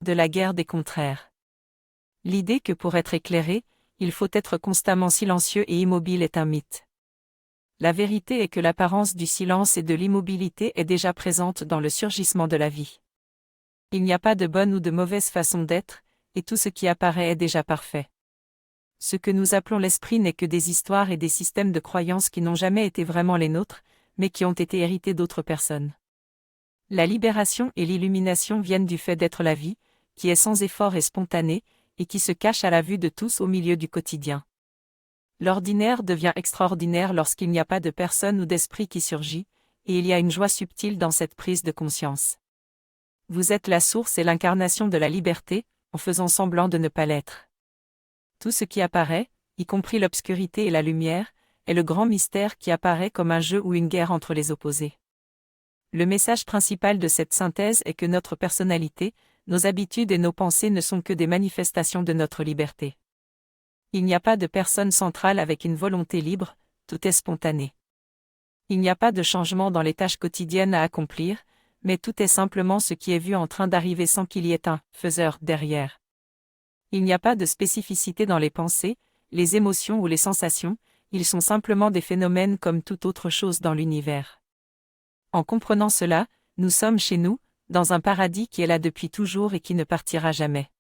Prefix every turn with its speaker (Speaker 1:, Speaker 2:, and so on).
Speaker 1: de la guerre des contraires. L'idée que pour être éclairé, il faut être constamment silencieux et immobile est un mythe. La vérité est que l'apparence du silence et de l'immobilité est déjà présente dans le surgissement de la vie. Il n'y a pas de bonne ou de mauvaise façon d'être, et tout ce qui apparaît est déjà parfait. Ce que nous appelons l'esprit n'est que des histoires et des systèmes de croyances qui n'ont jamais été vraiment les nôtres, mais qui ont été hérités d'autres personnes. La libération et l'illumination viennent du fait d'être la vie, qui est sans effort et spontanée, et qui se cache à la vue de tous au milieu du quotidien. L'ordinaire devient extraordinaire lorsqu'il n'y a pas de personne ou d'esprit qui surgit, et il y a une joie subtile dans cette prise de conscience. Vous êtes la source et l'incarnation de la liberté, en faisant semblant de ne pas l'être. Tout ce qui apparaît, y compris l'obscurité et la lumière, est le grand mystère qui apparaît comme un jeu ou une guerre entre les opposés. Le message principal de cette synthèse est que notre personnalité, nos habitudes et nos pensées ne sont que des manifestations de notre liberté. Il n'y a pas de personne centrale avec une volonté libre, tout est spontané. Il n'y a pas de changement dans les tâches quotidiennes à accomplir, mais tout est simplement ce qui est vu en train d'arriver sans qu'il y ait un « faiseur » derrière. Il n'y a pas de spécificité dans les pensées, les émotions ou les sensations, ils sont simplement des phénomènes comme toute autre chose dans l'univers. En comprenant cela, nous sommes chez nous, dans un paradis qui est là depuis toujours et qui ne partira jamais.